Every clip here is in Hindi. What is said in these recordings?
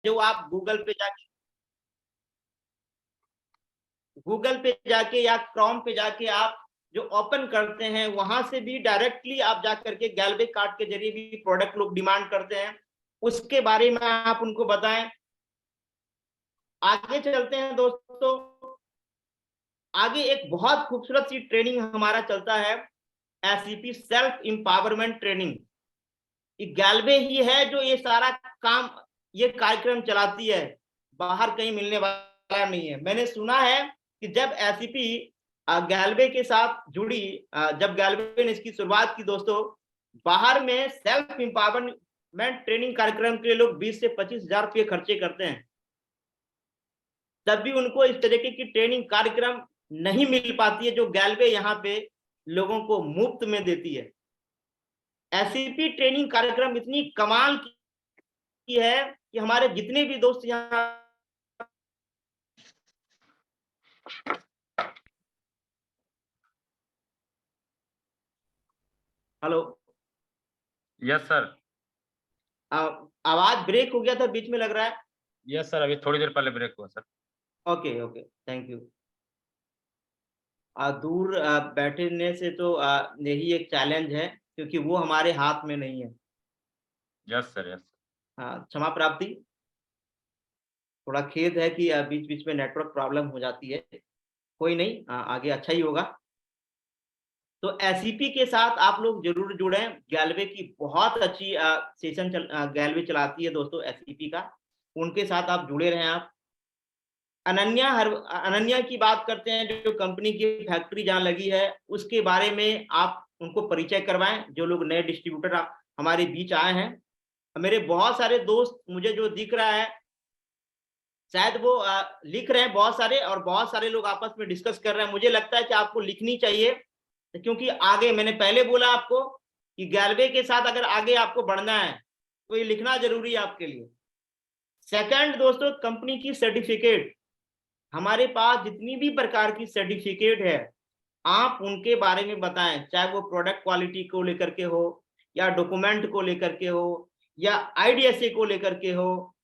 जो आप गूगल पे जाके या क्रोम पे जाके आप जो ओपन करते हैं, वहां से भी डायरेक्टली आप जा करके गैलवे कार्ड के जरिए भी प्रोडक्ट लोग डिमांड करते हैं, उसके बारे में आप उनको बताएं। आगे चलते हैं दोस्तों, आगे एक बहुत खूबसूरत सी ट्रेनिंग हमारा चलता है, एसईपी सेल्फ एम्पावरमेंट ट्रेनिंग। गैलवे ही है जो ये सारा काम, ये कार्यक्रम चलाती है, बाहर कहीं मिलने वाला नहीं है। मैंने सुना है कि जब एसईपी गैलवे के साथ जुड़ी, जब गैलवे ने इसकी शुरुआत की दोस्तों, बाहर में सेल्फ एम्पावरमेंट ट्रेनिंग कार्यक्रम के लिए लोग 20 से 25 हजार रुपये खर्चे करते हैं, तब भी उनको इस तरीके की ट्रेनिंग कार्यक्रम नहीं मिल पाती है जो गैलवे यहाँ पे लोगों को मुफ्त में देती है। एसईपी ट्रेनिंग कार्यक्रम इतनी कमाल की है कि हमारे जितने भी दोस्त यहाँ, हेलो, यस सर। आवाज ब्रेक हो गया था बीच में लग रहा है। यस सर, अभी थोड़ी देर पहले ब्रेक हुआ sir. Okay okay, thank you. दूर बैठने से तो यही एक चैलेंज है, क्योंकि वो हमारे हाथ में नहीं है। Yes sir, yes. क्षमा प्राप्ति, थोड़ा खेद है कि बीच बीच में नेटवर्क प्रॉब्लम हो जाती है, कोई नहीं, आगे अच्छा ही होगा। तो एसईपी के साथ आप लोग जरूर जुड़ें, गैलवे की बहुत अच्छी सेशन गैलवे चलाती है दोस्तों एसईपी का, उनके साथ आप जुड़े रहें। आप अनन्या की बात करते हैं, जो कंपनी की फैक्ट्री जहां लगी है उसके बारे में आप उनको परिचय करवाएं, जो लोग नए डिस्ट्रीब्यूटर हमारे बीच आए हैं। मेरे बहुत सारे दोस्त मुझे जो दिख रहा है, शायद वो लिख रहे हैं बहुत सारे, और बहुत सारे लोग आपस में डिस्कस कर रहे हैं। मुझे लगता है कि आपको लिखनी चाहिए, क्योंकि आगे मैंने पहले बोला आपको कि गैलवे के साथ अगर आगे आपको बढ़ना है तो ये लिखना जरूरी है आपके लिए। सेकंड दोस्तों, कंपनी की सर्टिफिकेट, हमारे पास जितनी भी प्रकार की सर्टिफिकेट है आप उनके बारे में बताएं, चाहे वो प्रोडक्ट क्वालिटी को लेकर के हो, या डॉक्यूमेंट को लेकर के हो, या आईडीएसए को लेकर के हो।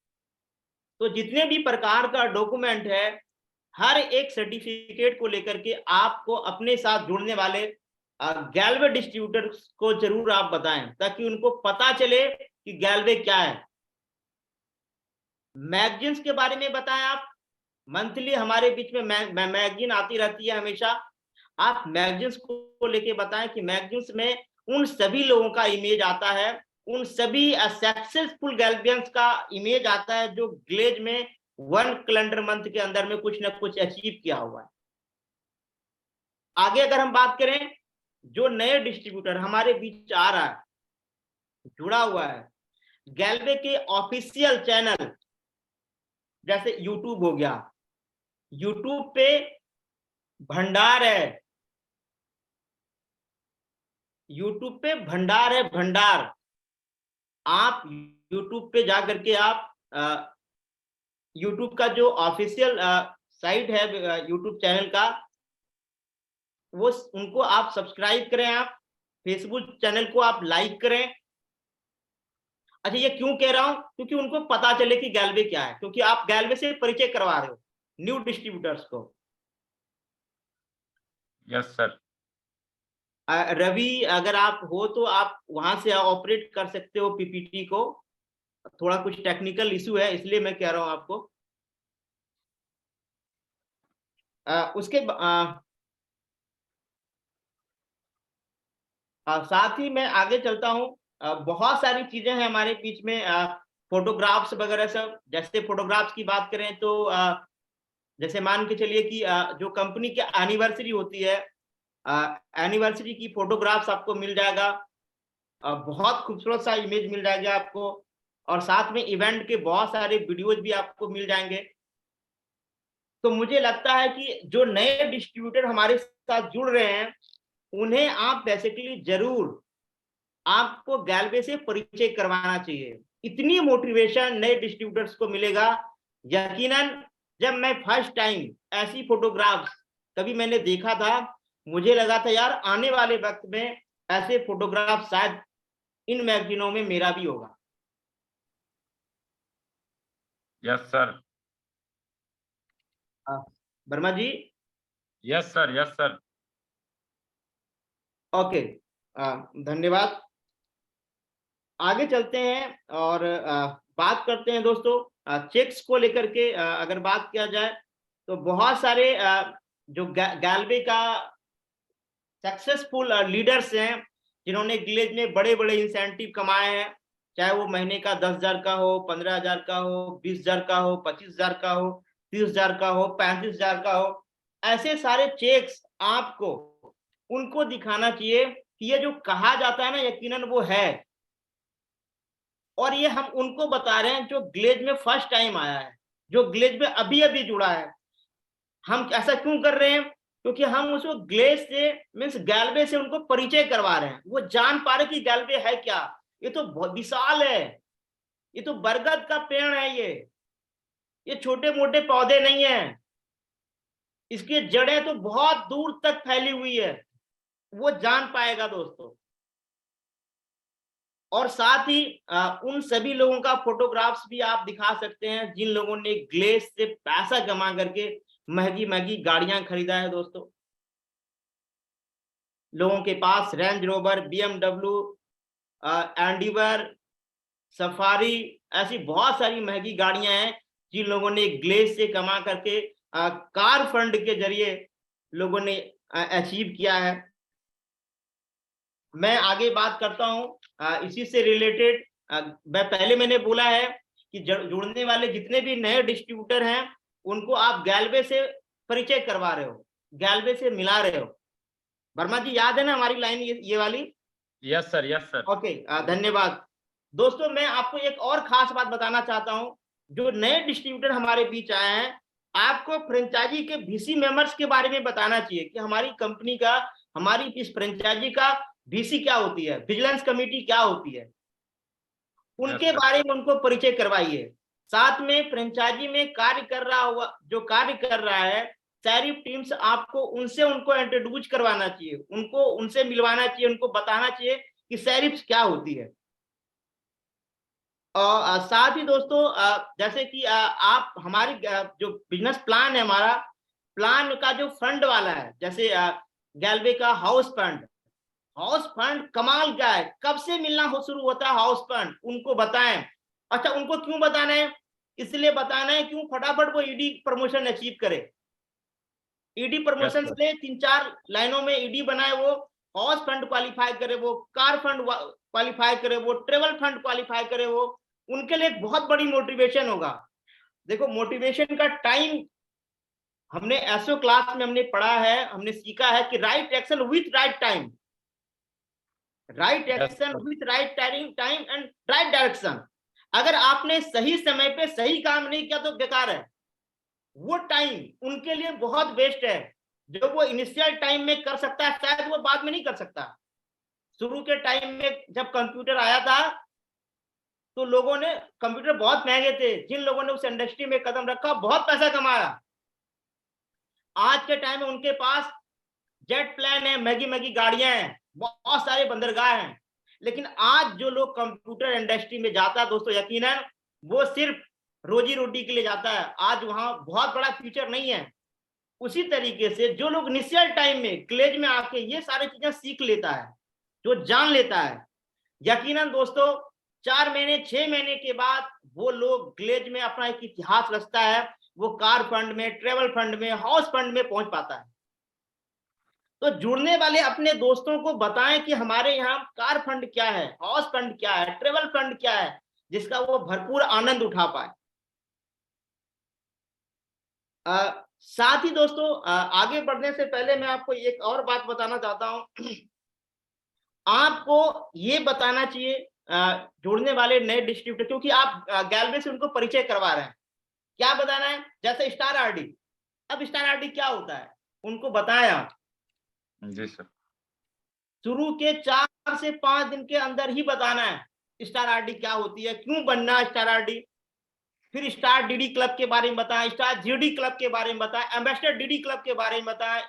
तो जितने भी प्रकार का डॉक्यूमेंट है, हर एक सर्टिफिकेट को लेकर के आपको अपने साथ जुड़ने वाले गैलवे डिस्ट्रीब्यूटर्स को जरूर आप बताएं, ताकि उनको पता चले कि गैलवे क्या है। मैगजीन्स के बारे में बताएं आप, मंथली हमारे बीच में मैगजीन आती रहती है हमेशा। आप मैगजीन्स को लेके बताएं कि मैगजीन्स में उन सभी लोगों का इमेज आता है, उन सभी सक्सेसफुल गैल्वियंस का इमेज आता है जो ग्लेज में 1 कैलेंडर मंथ के अंदर में कुछ ना कुछ अचीव किया हुआ है। आगे अगर हम बात करें, जो नए डिस्ट्रीब्यूटर हमारे बीच आ रहा है, जुड़ा हुआ है, गैलवे के ऑफिशियल चैनल जैसे यूट्यूब हो गया, यूट्यूब पे भंडार है, यूट्यूब पे भंडार है, भंडार। आप यूट्यूब पे जा करके आप यूट्यूब का जो ऑफिशियल साइट है यूट्यूब चैनल का, वो उनको आप सब्सक्राइब करें, आप फेसबुक चैनल को आप लाइक करें। अच्छा, ये क्यों कह रहा हूं? क्योंकि उनको पता चले कि गैलवे क्या है, क्योंकि आप गैलवे से परिचय करवा रहे हो न्यू डिस्ट्रीब्यूटर्स को। Yes sir. रवि, अगर आप हो तो आप वहां से ऑपरेट कर सकते हो पीपीटी को, थोड़ा कुछ टेक्निकल इशू है इसलिए मैं कह रहा हूं आपको। उसके साथ ही मैं आगे चलता हूं। बहुत सारी चीजें हैं हमारे बीच में, फोटोग्राफ्स वगैरह सब। जैसे फोटोग्राफ्स की बात करें तो जैसे मान के चलिए कि जो कंपनी की एनिवर्सरी होती है, एनिवर्सरी की फोटोग्राफ्स आपको मिल जाएगा, बहुत खूबसूरत सा इमेज मिल जाएगा आपको, और साथ में इवेंट के बहुत सारे वीडियोज भी आपको मिल जाएंगे। तो मुझे लगता है कि जो नए डिस्ट्रीब्यूटर हमारे साथ जुड़ रहे हैं, उन्हें आप बेसिकली जरूर आपको गैलवे से परिचय करवाना चाहिए। इतनी मोटिवेशन नए डिस्ट्रीब्यूटर्स को मिलेगा यकीनन। जब मैं फर्स्ट टाइम ऐसी फोटोग्राफ्स कभी मैंने देखा था, मुझे लगा था यार आने वाले वक्त में ऐसे फोटोग्राफ शायद इन मैगजीनों में मेरा भी होगा। Yes sir. Verma ji. Yes sir, yes sir. Okay, धन्यवाद। आगे चलते हैं और बात करते हैं दोस्तों चेक्स को लेकर के। अगर बात किया जाए तो बहुत सारे जो गैल्वे का सक्सेसफुल लीडर्स हैं जिन्होंने गिलेज में बड़े बड़े इंसेंटिव कमाए हैं, चाहे वो महीने का 10,000 का हो, 15,000 का हो, 20,000 का हो, 25,000 का हो, 30,000 का हो, 35,000 का हो। ऐसे सारे चेक्स आपको उनको दिखाना चाहिए कि ये जो कहा जाता है ना, यकीनन वो है। और ये हम उनको बता रहे हैं जो ग्लेज में फर्स्ट टाइम आया है, जो ग्लेज में अभी अभी जुड़ा है। हम ऐसा क्यों कर रहे हैं? क्योंकि हम उसको ग्लेज से मीन्स गैल्वे से उनको परिचय करवा रहे हैं, वो जान पा रहे कि गैल्वे है क्या। ये तो बहुत विशाल है, ये तो बरगद का पेड़ है, ये छोटे मोटे पौधे नहीं है, इसकी जड़ें तो बहुत दूर तक फैली हुई है, वो जान पाएगा दोस्तों। और साथ ही उन सभी लोगों का फोटोग्राफ्स भी आप दिखा सकते हैं जिन लोगों ने ग्लेज से पैसा जमा करके महंगी महंगी गाड़ियां खरीदा है दोस्तों। लोगों के पास Range Rover, BMW, Endeavour, Safari, ऐसी बहुत सारी महंगी गाड़ियां हैं जिन लोगों ने ग्लेज से कमा करके कार फंड के जरिए लोगों ने अचीव किया है। मैं आगे बात करता हूं इसी से रिलेटेड। पहले मैंने बोला है कि जुड़ने वाले जितने भी नए डिस्ट्रीब्यूटर हैं उनको आप गैल्वे से परिचय करवा रहे हो, गैल्वे से मिला रहे हो। वर्मा जी, याद है ना हमारी लाइन ये वाली? Yes sir, yes sir. Okay, धन्यवाद दोस्तों। मैं आपको एक और खास बात बताना चाहता हूं। जो नए डिस्ट्रीब्यूटर हमारे बीच आए हैं, आपको फ्रेंचाइजी के VC मेंबर्स के बारे में बताना चाहिए कि हमारी कंपनी का, हमारी इस फ्रेंचाइजी का VC क्या होती है, विजिलेंस कमेटी क्या होती है, उनके बारे में उनको परिचय करवाइए। साथ में फ्रेंचाइजी में कार्य कर रहा हुआ, जो कार्य कर रहा है सैरिफ टीम्स, आपको उनको इंट्रोड्यूस करवाना चाहिए, उनसे मिलवाना चाहिए, उनको बताना चाहिए कि सैरिफ क्या होती है। और साथ ही दोस्तों जैसे कि आप हमारी जो बिजनेस प्लान है, हमारा प्लान का जो फंड वाला है, जैसे गैल्वे का हाउस फंड कमाल का है। कब से मिलना हो शुरू होता है हाउस फंड, उनको बताएं। अच्छा, उनको क्यों बताना है? इसलिए बताना है क्यों, फटाफट वो ईडी प्रमोशन अचीव करे। ईडी प्रमोशन ले 3-4 लाइनों में ईडी बनाए, वो हाउस फंड क्वालिफाई करे, वो कार फंड क्वालिफाई करे, वो ट्रेवल फंड क्वालिफाई करे, वो उनके लिए एक बहुत बड़ी मोटिवेशन होगा। देखो, मोटिवेशन का टाइम हमने एसओ क्लास में हमने पढ़ा है, हमने सीखा है कि right action with right time, right action with right time and right direction. अगर आपने सही समय पे सही काम नहीं किया तो बेकार है। वो टाइम उनके लिए बहुत बेस्ट है, जो वो इनिशियल टाइम में कर सकता है शायद वो बाद में नहीं कर सकता। शुरू के टाइम में जब कंप्यूटर आया था तो लोगों ने, कंप्यूटर बहुत महंगे थे, जिन लोगों ने उस इंडस्ट्री में कदम रखा बहुत पैसा कमाया। आज के टाइम में उनके पास जेट प्लेन है, मैगी मैगी गाड़ियां हैं, बहुत सारे बंदरगाह हैं। लेकिन आज जो लोग कंप्यूटर इंडस्ट्री में जाता है दोस्तों, यकीनन वो सिर्फ रोजी रोटी के लिए जाता है। आज वहां बहुत बड़ा फ्यूचर नहीं है। उसी तरीके से जो लोग इनिशियल टाइम में ग्लेज में आके ये सारी चीजें सीख लेता है, जो जान लेता है, यकीनन दोस्तों 4 महीने 6 महीने के बाद वो लोग ग्लेज में अपना एक इतिहास रचता है। वो कार फंड में, ट्रेवल फंड में, हाउस फंड में पहुंच पाता है। तो जुड़ने वाले अपने दोस्तों को बताएं कि हमारे यहाँ कार फंड क्या है, हाउस फंड क्या है, ट्रेवल फंड क्या है, जिसका वो भरपूर आनंद उठा पाए। साथ ही दोस्तों आगे बढ़ने से पहले मैं आपको एक और बात बताना चाहता हूं। आपको ये बताना चाहिए जुड़ने वाले नए डिस्ट्रीब्यूटर, क्योंकि आप गैलवे से उनको परिचय करवा रहे हैं, क्या बताना है? जैसे स्टार आरडी। अब स्टार आरडी क्या होता है उनको बताया। जी सर। शुरू के 4 से 5 दिन के अंदर ही बताना है स्टार आरडी क्या होती है, क्यों बनना है स्टार आरडी। फिर स्टार डीडी क्लब के बारे में बताएं, स्टार जीडी क्लब के बारे में बताएं, एम्बेसडर डीडी क्लब के बारे में बताएं,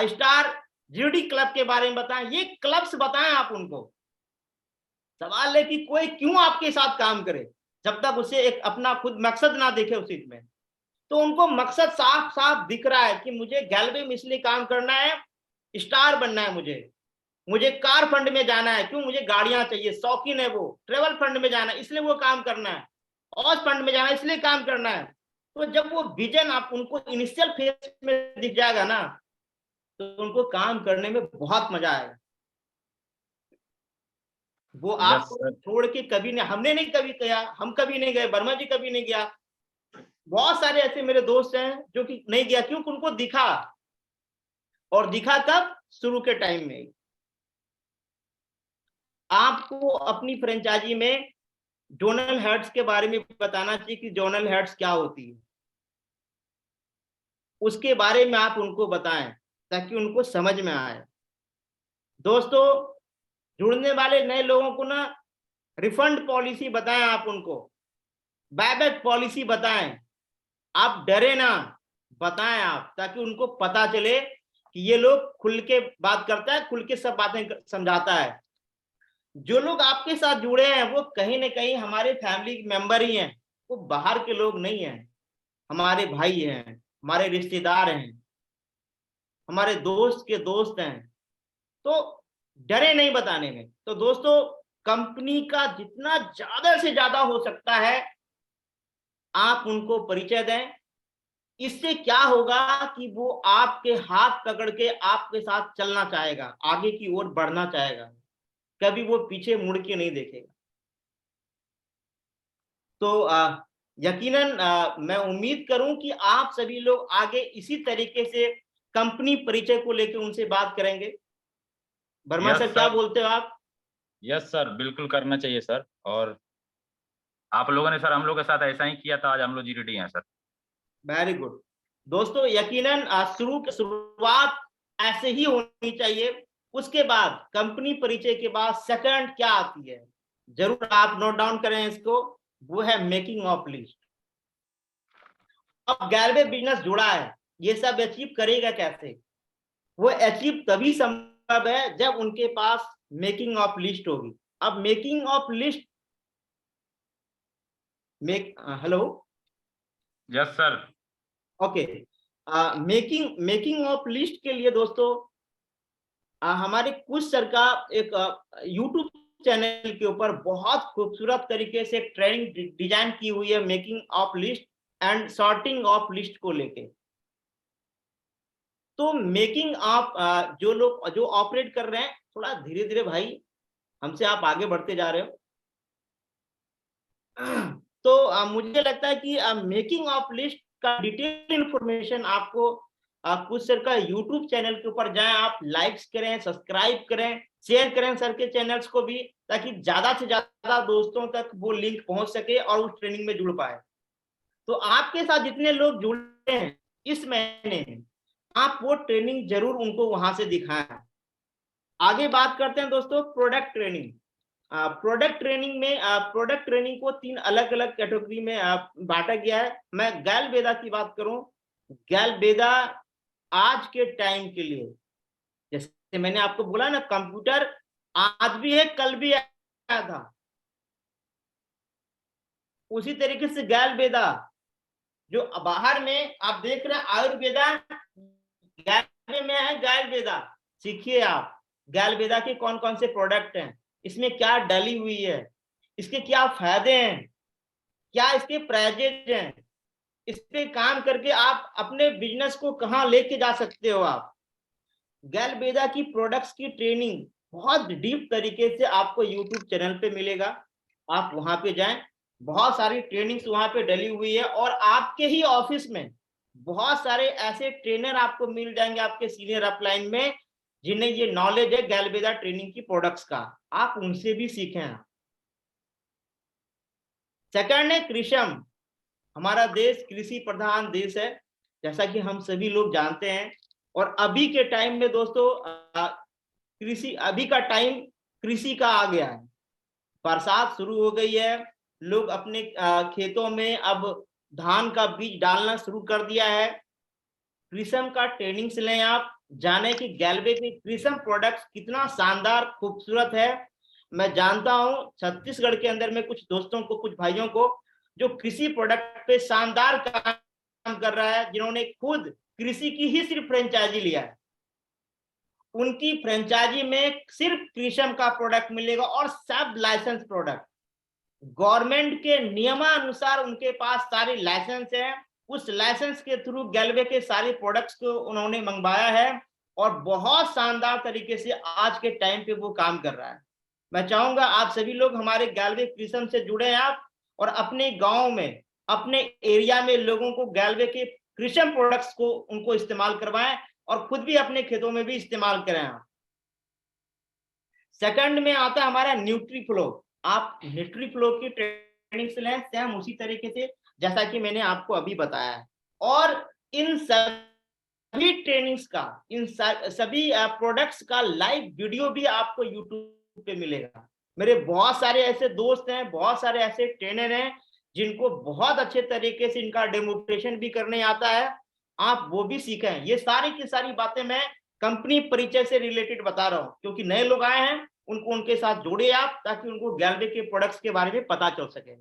स्टार जीडी क्लब के बारे में बताएं। ये क्लब्स बताएं आप उनको। सवाल है कि कोई क्यों आपके साथ काम करे। जब तक उसे एक अपना खुद मकसद ना देखे उस चीज में। तो उनको मकसद साफ साफ दिख रहा है कि मुझे गैलवे में इसलिए काम करना है, स्टार बनना है, मुझे कार फंड में जाना है, क्यों, मुझे गाड़ियां चाहिए, शौकीन है वो, ट्रेवल फंड में जाना है इसलिए वो काम करना है, ऑज फंड में जाना है इसलिए काम करना है। तो जब वो विजन आप उनको इनिशियल फेज में दिख जाएगा ना, तो उनको काम करने में बहुत मजा आएगा। वो यस आपको सर। छोड़ के कभी नहीं, हमने नहीं कभी किया, हम कभी नहीं गए, वर्मा जी कभी नहीं गया। बहुत सारे ऐसे मेरे दोस्त हैं जो कि नहीं गया, क्योंकि उनको दिखा, और दिखा तब शुरू के टाइम में। आपको अपनी फ्रेंचाइजी में जोनल हेड्स के बारे में बताना चाहिए कि जोनल हेड्स क्या होती है, उसके बारे में आप उनको बताएं ताकि उनको समझ में आए। दोस्तों, जुड़ने वाले नए लोगों को ना रिफंड पॉलिसी बताएं, आप उनको बायबैक पॉलिसी बताएं, आप डरे ना, बताएं आप, ताकि उनको पता चले कि ये लोग खुल के बात करता है, खुल के सब बातें समझाता है। जो लोग आपके साथ जुड़े हैं वो कहीं ना कहीं हमारे फैमिली मेंबर ही हैं, वो बाहर के लोग नहीं हैं, हमारे भाई हैं, हमारे रिश्तेदार हैं, हमारे दोस्त के दोस्त हैं। तो डरे नहीं बताने में। तो दोस्तों, कंपनी का जितना ज्यादा से ज्यादा हो सकता है आप उनको परिचय दें। इससे क्या होगा कि वो आपके हाथ पकड़ के आपके साथ चलना चाहेगा, आगे की ओर बढ़ना चाहेगा, कभी वो पीछे मुड़ के नहीं देखेगा। तो यकीनन मैं उम्मीद करूं कि आप सभी लोग आगे इसी तरीके से कंपनी परिचय को लेकर उनसे बात करेंगे। वर्मा यस सर, क्या सर। बोलते हो आप? यस सर, बिल्कुल करना चाहिए सर। और आप लोगों ने सर हम लोग के साथ ऐसा ही किया था, आज हम लोग जीडीडी हैं सर। Very good. दोस्तों, यकीनन शुरुआत ऐसे ही होनी चाहिए। उसके बाद कंपनी परिचय के बाद सेकंड क्या आती है, जरूर आप नोट डाउन करें इसको, वो है मेकिंग ऑफ लिस्ट। अब गैलवे बिजनेस जुड़ा है, ये सब अचीव करेगा कैसे? वो अचीव तभी संभव है जब उनके पास मेकिंग ऑफ लिस्ट होगी। अब making of list hello, yes sir. Okay, making of list के लिए दोस्तों हमारे कुछ सर का एक यूट्यूब चैनल के ऊपर बहुत खूबसूरत तरीके से ट्रेनिंग डिजाइन की हुई है making of list and sorting of list को लेके। तो मेकिंग ऑफ जो लोग जो ऑपरेट कर रहे हैं, थोड़ा धीरे धीरे भाई, हमसे आप आगे बढ़ते जा रहे हो। तो मुझे लगता है कि मेकिंग ऑफ लिस्ट का डिटेल इंफॉर्मेशन आपको कुछ सर का यूट्यूब चैनल के ऊपर जाएं, आप लाइक्स करें, सब्सक्राइब करें, शेयर करें सर के चैनल्स को भी, ताकि ज्यादा से ज्यादा दोस्तों तक वो लिंक पहुंच सके और उस ट्रेनिंग में जुड़ पाए। तो आपके साथ जितने लोग जुड़े हैं इस महीने, आप वो ट्रेनिंग जरूर उनको वहां से दिखाएं। आगे बात करते हैं दोस्तों प्रोडक्ट ट्रेनिंग। प्रोडक्ट ट्रेनिंग में प्रोडक्ट ट्रेनिंग को 3 अलग अलग कैटेगरी में बांटा गया है। मैं गैल वेदा की बात करूं, गैल वेदा आज के टाइम के लिए, जैसे मैंने आपको बोला ना, कंप्यूटर आज भी है, कल भी आया था, उसी तरीके से गैल वेदा जो बाहर में आप देख रहे हैं, आयुर्वेदा गैल में है, गैल वेदा सीखिए आप। गैल वेदा के कौन कौन से प्रोडक्ट हैं, इसमें क्या डली हुई है, इसके क्या फायदे हैं, क्या इसके प्राइजेज हैं, इस पे काम करके आप अपने बिजनेस को कहां लेके जा सकते हो। आप गैल वेदा की प्रोडक्ट्स की ट्रेनिंग बहुत डीप तरीके से आपको यूट्यूब चैनल पे मिलेगा, आप वहां पे जाएं, बहुत सारी ट्रेनिंग्स वहां पे डली हुई है। और आपके ही ऑफिस में बहुत सारे ऐसे ट्रेनर आपको मिल जाएंगे आपके सीनियर अपलाइन में, जिन्हें ये नॉलेज है गैल वेदा ट्रेनिंग की प्रोडक्ट्स का, आप उनसे भी सीखें। सेकंड है कृषम। हमारा देश कृषि प्रधान देश है, जैसा कि हम सभी लोग जानते हैं। और अभी के टाइम में दोस्तों कृषि, अभी का टाइम कृषि का आ गया है, बरसात शुरू हो गई है, लोग अपने खेतों में अब धान का बीज डालना शुरू कर दिया है। कृषम का ट्रेनिंग से लें, आप जाने कि गैलवे के कृषम प्रोडक्ट्स कितना शानदार खूबसूरत है, मैं जानता हूं छत्तीसगढ़ के अंदर में कुछ दोस्तों को, कुछ भाइयों को जो कृषि प्रोडक्ट पे शानदार काम कर रहा है, जिन्होंने खुद कृषि की ही सिर्फ फ्रेंचाइजी लिया है। उनकी फ्रेंचाइजी में सिर्फ कृषम का प्रोडक्ट मिलेगा और सब लाइसेंस प्रोडक्ट। गवर्नमेंट के नियमानुसार उनके पास सारे लाइसेंस है। उस लाइसेंस के थ्रू गैल्वे के सारे प्रोडक्ट्स को उन्होंने मंगवाया है और बहुत शानदार तरीके से आज के टाइम पे वो काम कर रहा है। मैं चाहूंगा आप सभी लोग हमारे गैल्वे कृषम से जुड़े हैं आप, और अपने गांव में, अपने एरिया में लोगों को गैल्वे के कृषम प्रोडक्ट्स को उनको इस्तेमाल करवाएं और खुद भी अपने खेतों में भी इस्तेमाल करें आप। सेकंड में आता है हमारा न्यूट्रीफ्लो। आप न्यूट्रीफ्लो की ट्रेनिंग से लें सेम उसी तरीके से जैसा कि मैंने आपको अभी बताया है। और इन सभी ट्रेनिंग्स का, इन सभी प्रोडक्ट्स का लाइव वीडियो भी आपको यूट्यूब पे मिलेगा। मेरे बहुत सारे ऐसे दोस्त हैं, बहुत सारे ऐसे ट्रेनर हैं जिनको बहुत अच्छे तरीके से इनका डेमोन्स्ट्रेशन भी करने आता है, आप वो भी सीखें। ये सारी की सारी बातें मैं कंपनी परिचय से रिलेटेड बता रहा हूं, क्योंकि नए लोग आए हैं उनको उनके साथ जोड़े आप, ताकि उनको गैल्वे के प्रोडक्ट्स के बारे में पता चल सके।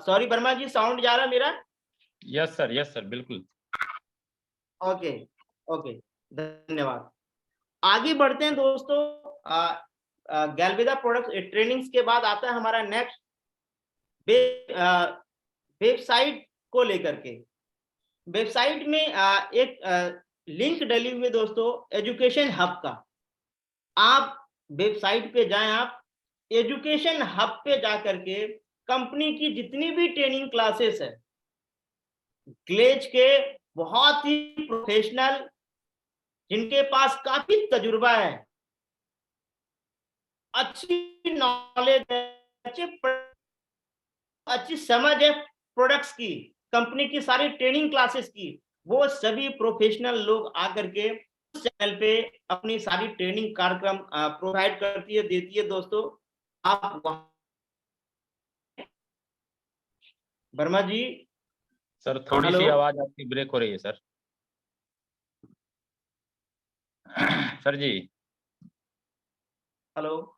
सॉरी वर्मा जी, साउंड जा रहा है मेरा? यस सर, बिल्कुल। ओके ओके, धन्यवाद। आगे बढ़ते हैं दोस्तों। गैल्वेदा प्रोडक्ट ट्रेनिंग्स के बाद आता है हमारा नेक्स्ट वेबसाइट को लेकर के। वेबसाइट में एक लिंक डली हुई है दोस्तों, एजुकेशन हब का। आप वेबसाइट पे जाएं, आप एजुकेशन हब पे जाकर के कंपनी की जितनी भी ट्रेनिंग क्लासेस है, ग्लेज के बहुत ही प्रोफेशनल, जिनके पास काफी तजुर्बा है, अच्छी नॉलेज है, अच्छी समझ है प्रोडक्ट्स की, कंपनी की सारी ट्रेनिंग क्लासेस की, वो सभी प्रोफेशनल लोग आकर के चैनल पे अपनी सारी ट्रेनिंग कार्यक्रम प्रोवाइड करती है, देती है दोस्तों। आप वर्मा जी, सर थोड़ी हेलो सी आवाज आपकी ब्रेक हो रही है सर। सर जी। हेलो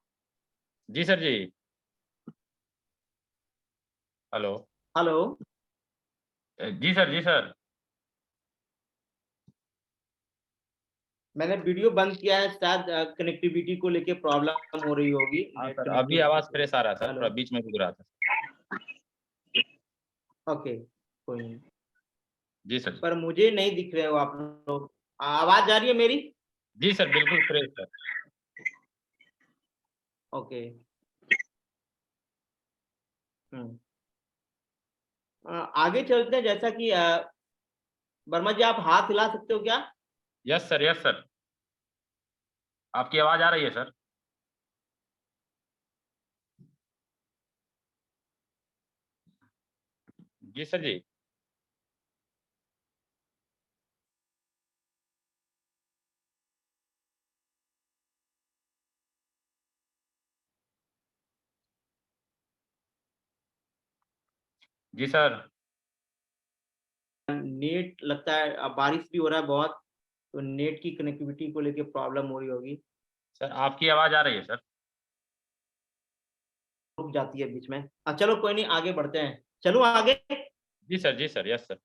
जी सर जी। हेलो। हेलो। जी सर। मैंने वीडियो बंद किया है, शायद कनेक्टिविटी को लेके प्रॉब्लम हो रही होगी, हाँ नेट सर, अभी कनेक्टिविटी आवाज को फ्रेश आ रहा है लेके। सर, हेलो, थोड़ा बीच में रुक रहा था। ओके, कोई नहीं। जी सर। पर मुझे नहीं दिख रहे हो आप लोग। आवाज आ रही है मेरी? जी सर, बिल्कुल फ्रेश सर। ओके। हम्म। आगे चलते हैं, जैसा कि वर्मा जी, आप हाथ हिला सकते हो क्या? Yes sir. आपकी आवाज आ रही है सर। जी सर जी। जी सर। नेट लगता है, अब बारिश भी हो रहा है बहुत, तो नेट की कनेक्टिविटी को लेके प्रॉब्लम हो रही होगी, सर आपकी आवाज आ रही है सर। रुक जाती है बीच में। चलो कोई नहीं, आगे बढ़ते हैं। चलो आगे। जी सर, यस सर।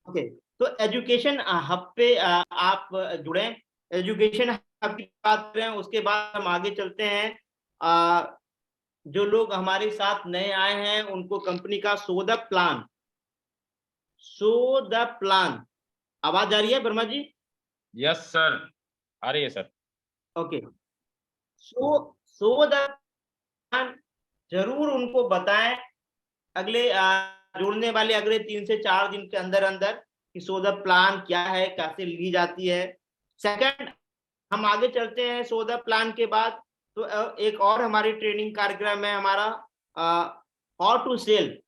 ओके, तो एजुकेशन हब पे आप जुड़े। एजुकेशन हब की बात करें, उसके बाद हम आगे चलते हैं। जो लोग हमारे साथ नए आए हैं उनको कंपनी का सो द प्लान, आवाज आ रही है वर्मा जी? यस सर, आ रही है sir. Okay, so the plan जरूर उनको बताएं, अगले जुड़ने वाले अगले 3 से 4 दिन के अंदर अंदर, कि सो द प्लान क्या है, कैसे ली जाती है। सेकंड, हम आगे चलते हैं। सो द प्लान के बाद तो एक और हमारी ट्रेनिंग कार्यक्रम है हमारा, how to sell.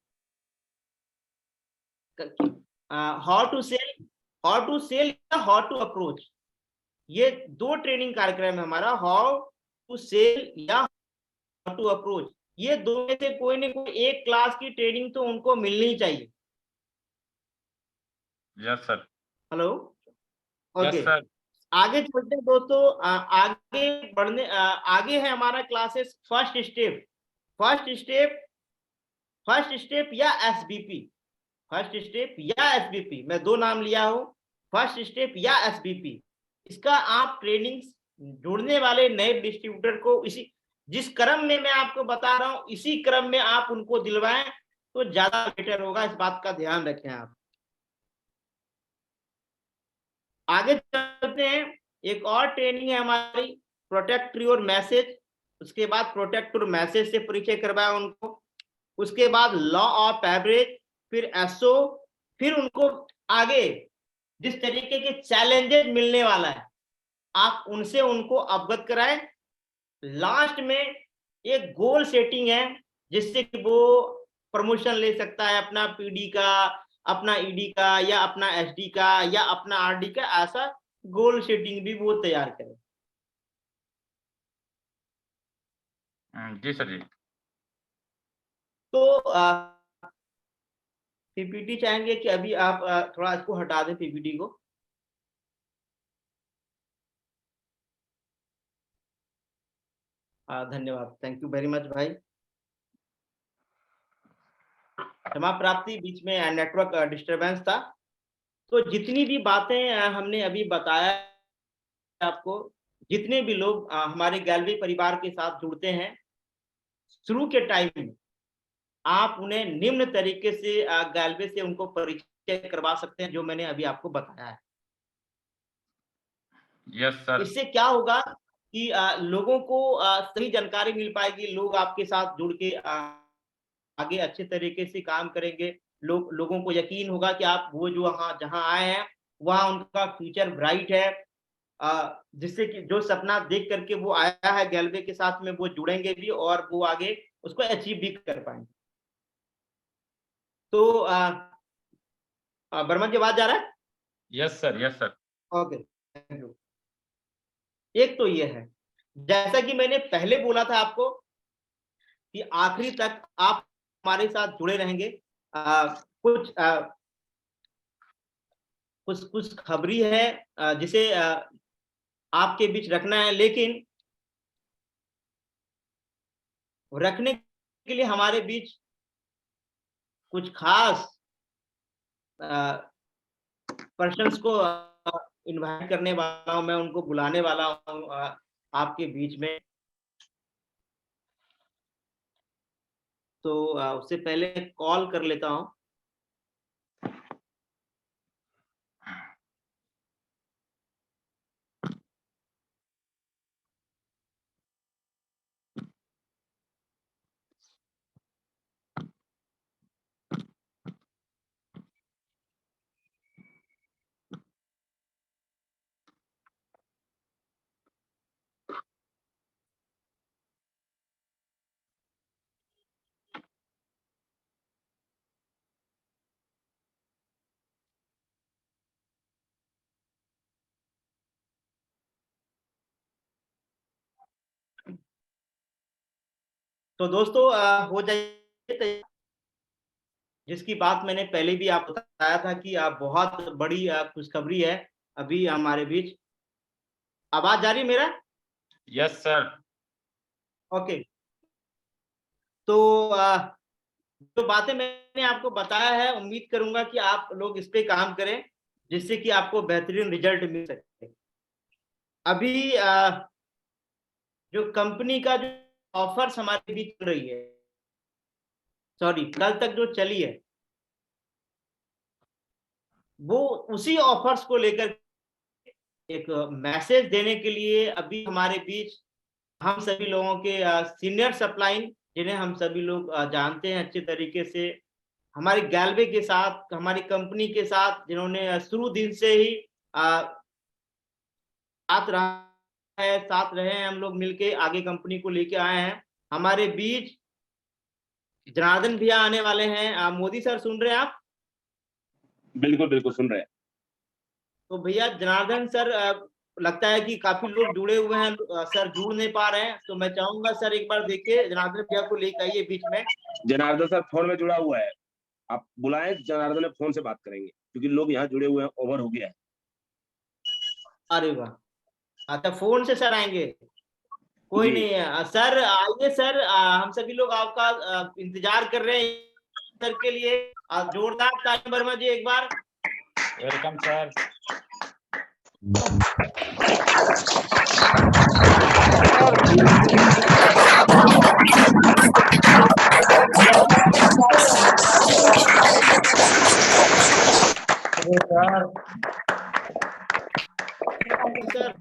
How to sell, या हाउ टू अप्रोच, ये दो ट्रेनिंग कार्यक्रम है हमारा। हाउ टू सेल या हाउ टू अप्रोच, ये दो में से कोई ना कोई एक क्लास की ट्रेनिंग तो उनको मिलनी चाहिए। Yes sir. Hello, yes okay. Sir. आगे चलते हैं दोस्तों, आगे बढ़ने, आगे है हमारा classes first step. First step, first step या एसबीपी, फर्स्ट स्टेप या एसबीपी, मैं दो नाम लिया हूं, फर्स्ट स्टेप या एसबीपी। इसका आप ट्रेनिंग जुड़ने वाले नए डिस्ट्रीब्यूटर को इसी जिस क्रम में मैं आपको बता रहा हूं, इसी क्रम में आप उनको दिलवाएं तो ज्यादा बेटर होगा। इस बात का ध्यान रखें आप। आगे चलते हैं, एक और ट्रेनिंग है हमारी, प्रोटेक्ट योर मैसेज। उसके बाद प्रोटेक्ट योर मैसेज से परिचय करवाया उनको। उसके बाद लॉ ऑफ एवरेज, फिर एसओ, फिर उनको आगे जिस तरीके के चैलेंजेस मिलने वाला है आप उनसे उनको अवगत कराएं। लास्ट में एक गोल सेटिंग है जिससे कि वो प्रमोशन ले सकता है अपना पीडी का, अपना ईडी का, या अपना एसडी का, या अपना आरडी का। ऐसा गोल सेटिंग भी वो तैयार करें। जी सर जी। तो पीपीटी चाहेंगे कि अभी आप थोड़ा इसको हटा दें पीपीटी को। धन्यवाद, थैंक यू वेरी मच भाई। क्षमा प्राप्ति, बीच में नेटवर्क डिस्टरबेंस था। तो जितनी भी बातें हमने अभी बताया आपको, जितने भी लोग हमारे गैलरी परिवार के साथ जुड़ते हैं, शुरू के टाइम में आप उन्हें निम्न तरीके से गैलरी से उनको परिचय करवा सकते हैं जो मैंने अभी आपको बताया है। Yes sir. इससे क्या होगा कि लोगों को सही जानकारी मिल पाएगी, लोग आपके साथ जुड़ के आगे अच्छे तरीके से काम करेंगे। लोगों को यकीन होगा कि आप वो जो वहाँ जहाँ आए हैं, वहाँ उनका फ्यूचर ब्राइट है। जिससे कि जो सपना देख करके वो आया है गैलवे के साथ में, वो जुड़ेंगे भी और वो आगे उसको अचीव भी कर पाएंगे। तो बर्मन जी आवाज जा रहा है? Yes sir, yes sir. Okay, thank you. एक तो ये है, जैसा कि मैंने पहले बोला था आपको कि आखिरी तक आप हमारे साथ जुड़े रहेंगे। कुछ कुछ कुछ खबरी है जिसे आपके बीच रखना है, लेकिन रखने के लिए हमारे बीच कुछ खास पर्सन्स को इनवाइट करने वाला हूं, मैं उनको बुलाने वाला हूं आपके बीच में। तो उससे पहले कॉल कर लेता हूं। तो दोस्तों हो जाइए, जिसकी बात मैंने पहले भी आपको बताया था कि बहुत बड़ी खुशखबरी है अभी हमारे बीच। आवाज जा रही है मेरा? Yes sir. ओके। तो जो बातें मैंने आपको बताया है, उम्मीद करूंगा कि आप लोग इस पे काम करें जिससे कि आपको बेहतरीन रिजल्ट मिल सके। अभी जो कंपनी का जो ऑफर्स हमारे बीच चल रही है, सॉरी कल तक जो चली है, वो उसी ऑफर्स को लेकर एक मैसेज देने के लिए अभी हमारे बीच हम सभी लोगों के सीनियर सप्लाइन, जिन्हें हम सभी लोग जानते हैं अच्छे तरीके से, हमारी गैलवे के साथ, हमारी कंपनी के साथ, जिन्होंने शुरू दिन से ही साथ रहा है, साथ रहे हैं, हम लोग मिलके आगे कंपनी को लेके आए हैं। हमारे बीच जनार्दन भैया आने वाले हैं। मोदी सर सुन रहे हैं आप? बिल्कुल बिल्कुल सुन रहे हैं। तो भैया जनार्दन सर, लगता है कि काफी लोग जुड़े हुए हैं, सर जुड़ नहीं पा रहे हैं, तो मैं चाहूंगा सर एक बार देखिए जनार्दन भैया को लेकर आइए बीच में। जनार्दन सर फोन में जुड़ा हुआ है, आप बुलाएं, जनार्दन ने फोन से बात करेंगे क्योंकि लोग यहाँ जुड़े हुए हैं, ओवर हो गया है। अरे वाह, अच्छा फोन से सर आएंगे, कोई जी। नहीं है सर, आइए सर, हम सभी लोग आपका इंतजार कर रहे हैं सर के लिए। जोरदार ताली वर्मा जी एक बार। Welcome sir. Sir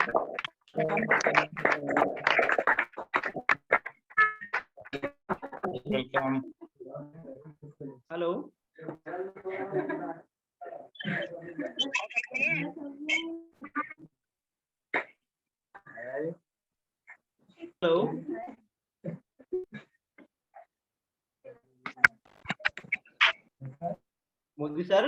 welcome. Hello, hello, Modi sir.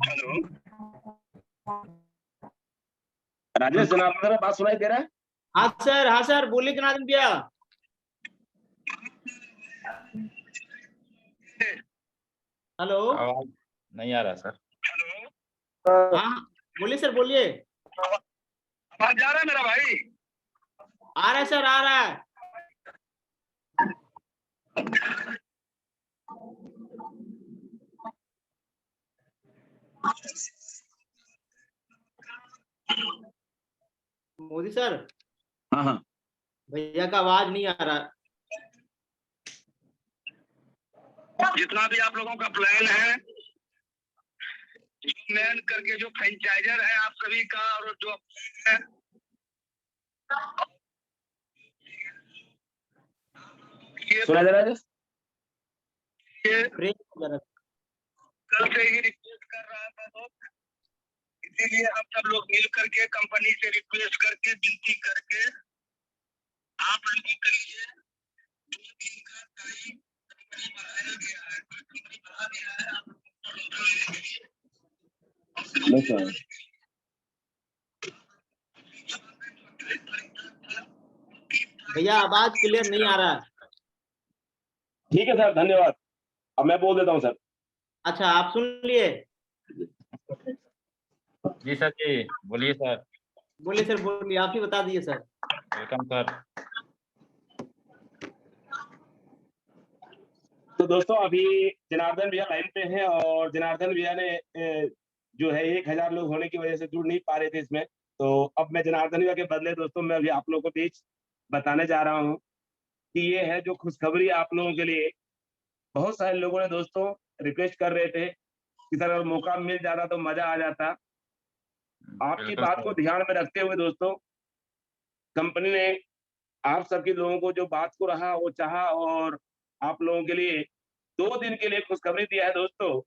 Hello Rajesh Janardan sir, बात सुनाई दे रहा है? हाँ सर, बोलिए जनार्दन भैया। हेलो, आवाज नहीं आ रहा सर। हाँ बोलिए सर, बोलिए। आवाज जा रहा है मेरा भाई? आ रहा है सर, आ रहा है। मोदी सर, हाँ हाँ, भैया का आवाज नहीं आ रहा। जितना भी आप लोगों का प्लान है, मैन करके जो फ्रेंचाइजर है आप सभी का, और जो है सुना दे रहा है? ब्रेक जरा। कल से ही रिक्वेस्ट कर रहा था दोस्त, इसीलिए हम सब लोग मिल करके कंपनी से रिक्वेस्ट करके विनती करके आप लोगों के लिए 2 दिन का टाइम कंपनी बढ़ाया गया है। कंपनी बढ़ा दिया है आप भैया आवाज क्लियर नहीं आ रहा। ठीक है सर, धन्यवाद। अब मैं बोल देता हूँ सर। अच्छा, आप सुन लिए? जी सर जी, बोलिए सर। बोलिए सर, बोलिए, आप ही बता दिए सर। Welcome sir. तो दोस्तों अभी जनार्दन भैया लाइन पे हैं, और जनार्दन भैया ने जो है 1000 लोग होने की वजह से जुड़ नहीं पा रहे थे इसमें। तो अब मैं जनार्दन भैया के बदले दोस्तों मैं अभी आप लोगों को बीच बताने जा रहा हूँ कि ये है जो खुशखबरी आप लोगों के लिए। बहुत सारे लोगों ने दोस्तों रिक्वेस्ट कर रहे थे कि सर अगर मौका मिल जाता तो मजा आ जाता। आपकी बिल्कुल बात को सर। ध्यान में रखते हुए दोस्तों कंपनी ने आप सभी लोगों को जो बात को रहा वो चाहा, और आप लोगों के लिए 2 दिन के लिए खुशखबरी दिया है दोस्तों।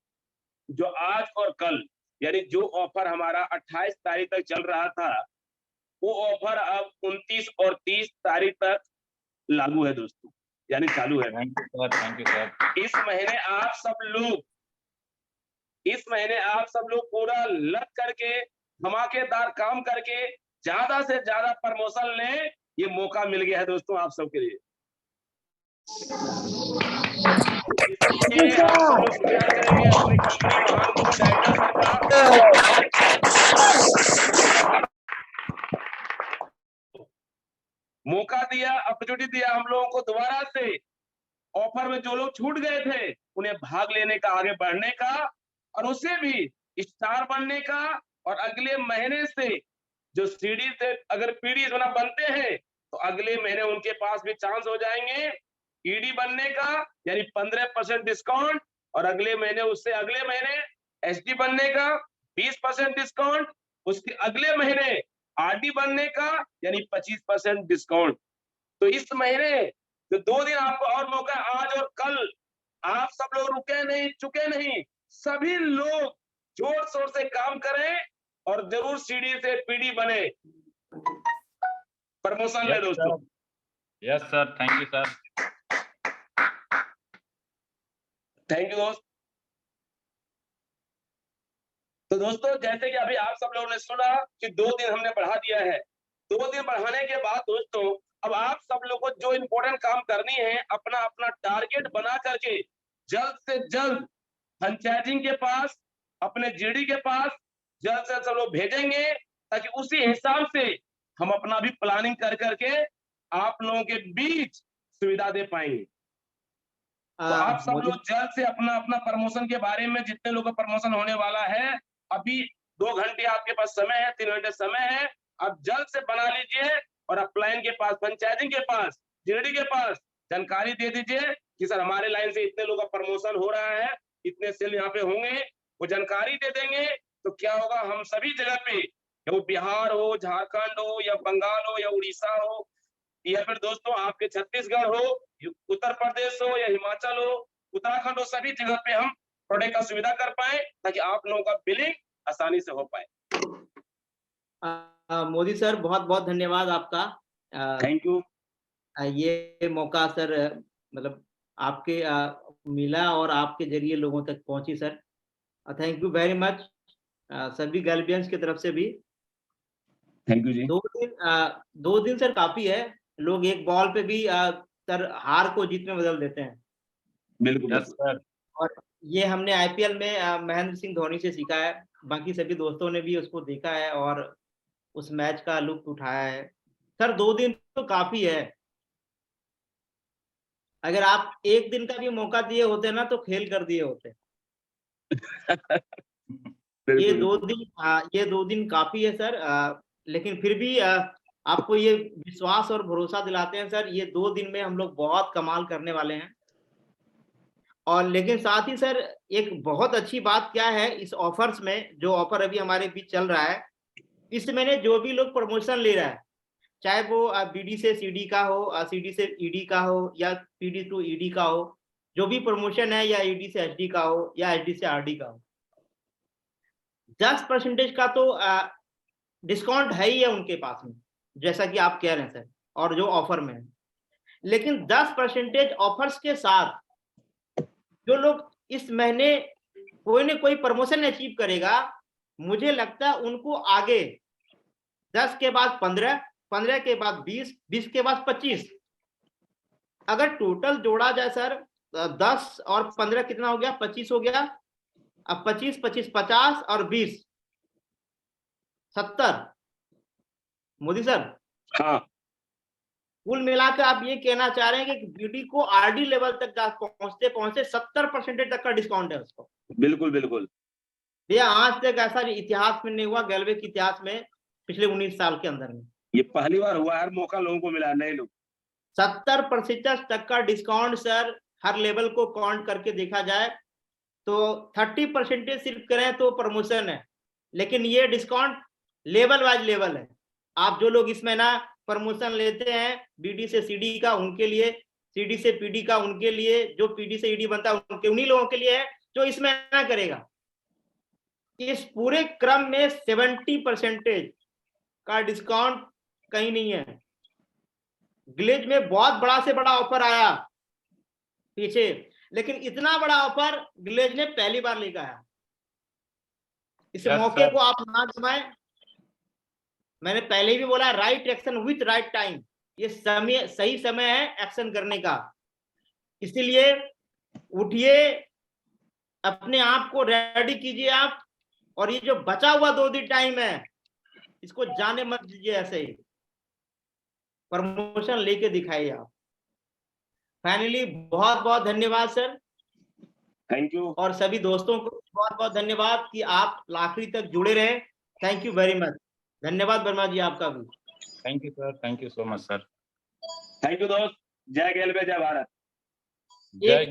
जो आज और कल, यानी जो ऑफर हमारा 28 तारीख तक चल रहा था, वो ऑफर अब 29 और 30 तारीख तक लागू है दोस्तों, यानी चालू है। Thank you sir, thank you sir. इस महीने आप सब लोग पूरा लग करके धमाकेदार काम करके ज्यादा से ज्यादा प्रमोशन लें। ये मौका मिल गया है दोस्तों आप सबके लिए। इसलिए आप सब लोग शुक्रिया करेंगे अपनी कंपनी महान को डायरेक्टर सर का। मौका दिया, अपॉर्चुनिटी दिया हम लोगों को दोबारा से ऑफर में। जो लोग छूट गए थे उन्हें भाग लेने का, आगे बढ़ने का, और उसे भी स्टार बनने का। और अगले महीने से जो सीडी से अगर पीडी बनते हैं तो अगले महीने उनके पास भी चांस हो जाएंगे ईडी बनने का, यानी 15% डिस्काउंट। और अगले महीने उससे अगले महीने एसडी बनने का 20% डिस्काउंट। उसके अगले महीने आरडी बनने का, यानी 25% डिस्काउंट। तो इस महीने तो 2 दिन आपको और मौका, आज और कल। आप सब लोग रुके नहीं, चुके नहीं, सभी लोग जोर शोर से काम करें और जरूर सीडी से पीडी बने, प्रमोशन ले यस दोस्तों। Sir, yes sir, thank you sir. Thank you दोस्त। तो दोस्तों जैसे कि अभी आप सब लोगों ने सुना कि 2 दिन हमने बढ़ा दिया है। 2 दिन बढ़ाने के बाद दोस्तों अब आप सब लोग को जो इम्पोर्टेंट काम करनी है, अपना टारगेट बना करके जल्द से जल्द फ्रेंचाइजिंग के पास, अपने जीडी के पास जल्द से सब लोग भेजेंगे, ताकि उसी हिसाब से हम अपना भी प्लानिंग कर करके आप लोगों के बीच सुविधा दे पाएंगे। तो आप सब मोदी लोग जल्द से अपना प्रमोशन के बारे में, जितने लोगों का प्रमोशन होने वाला है, अभी 2 घंटे आपके पास समय है, 3 घंटे समय है, आप जल्द से बना लीजिए और अपलाइन के पास, फ्रेंचाइजिंग के पास, जीडी के पास जानकारी दे दीजिए कि सर हमारे लाइन से इतने लोगों का प्रमोशन हो रहा है, इतने सेल यहाँ पे होंगे। वो जानकारी दे देंगे तो क्या होगा, हम सभी जगह पे, वो बिहार हो, झारखंड हो या बंगाल हो या उड़ीसा हो या फिर दोस्तों आपके छत्तीसगढ़ हो, उत्तर प्रदेश हो या हिमाचल हो, उत्तराखंड हो, सभी जगह पे हम प्रोडक्ट का सुविधा कर पाए, ताकि आप लोगों का बिलिंग आसानी से हो पाए। मोदी सर बहुत बहुत धन्यवाद आपका। Thank you. ये मौका सर मतलब आपके मिला और आपके जरिए लोगों तक पहुंची sir. Thank you very much सभी गैल्बियंस की तरफ से भी। थैंक यू जी। 2 दिन सर काफी है। लोग एक बॉल पे भी सर हार को जीत में बदल देते हैं। बिल्कुल यस सर। और ये हमने आईपीएल में महेंद्र सिंह धोनी से सीखा है। बाकी सभी दोस्तों ने भी उसको देखा है और उस मैच का लुत्फ उठाया है। सर 2 दिन तो काफी है। अगर आप 1 दिन का भी मौका दिए होते ना तो खेल कर दिए होते। ये 2 दिन काफी है सर। लेकिन फिर भी आपको ये विश्वास और भरोसा दिलाते हैं सर, ये 2 दिन में हम लोग बहुत कमाल करने वाले हैं। और लेकिन साथ ही सर एक बहुत अच्छी बात क्या है इस ऑफर्स में, जो ऑफर अभी हमारे बीच चल रहा है, इस महीने जो भी लोग प्रमोशन ले रहा है, चाहे वो बीडी से सीडी का हो, सीडी से ईडी का हो या पीडी टू ईडी का हो, जो भी प्रमोशन है, या ईडी से एचडी का हो या एचडी से आरडी का हो, 10% का तो डिस्काउंट है ही है उनके पास में, जैसा कि आप कह रहे हैं सर, और जो ऑफर में है। लेकिन 10% ऑफर्स के साथ जो लोग इस महीने कोई न कोई प्रमोशन अचीव करेगा, मुझे लगता है उनको आगे 10 के बाद 15, 15 के बाद 20, 20 के बाद 25, अगर टोटल जोड़ा जाए सर 10 और 15 कितना हो गया, 25 हो गया। अब 25, 25, 50 और 20, 70। मोदी सर, हाँ, कुल मिलाकर आप ये कहना चाह रहे हैं कि बीडी को आरडी लेवल तक पहुंचते पहुंचते 70% तक का डिस्काउंट है उसको। बिल्कुल बिल्कुल। भैया आज तक ऐसा इतिहास में नहीं हुआ, गैल्वे के इतिहास में, पिछले 19 साल के अंदर में ये पहली बार हुआ है, मौका लोगों को मिला, नए लोग। 70% तक का डिस्काउंट सर, हर लेवल को काउंट करके देखा जाए तो 30% सिर्फ करें तो प्रमोशन है, लेकिन ये डिस्काउंट लेवल वाइज लेवल है। आप जो लोग इसमें ना प्रमोशन लेते हैं बीडी से सीडी का उनके लिए, सीडी से पीडी का उनके लिए, जो पीडी से ईडी बनता है उनके, उन्हीं लोगों के लिए है जो इसमें ना करेगा। इस पूरे क्रम में 70% का डिस्काउंट कहीं नहीं है। ग्लेज में बहुत बड़ा से बड़ा ऑफर आया पीछे, लेकिन इतना बड़ा ऑफर ग्लेज ने पहली बार लेकर आया। इस मौके को आप ना गवाएं। मैंने पहले भी बोला, right action with right time, ये समय, सही समय है एक्शन करने का। इसीलिए उठिए, अपने आप को रेडी कीजिए आप, और ये जो बचा हुआ 2 दिन टाइम है इसको जाने मत दीजिए, ऐसे ही प्रमोशन लेके दिखाइए आप। फाइनली बहुत बहुत धन्यवाद सर, थैंक यू। और सभी दोस्तों को बहुत बहुत धन्यवाद कि आप आखिरी तक जुड़े रहे। Thank you very much. धन्यवाद वर्मा जी आपका भी। Thank you sir, thank you so much sir. Thank you दोस्त। जय गैल्वे, जय भारत। जय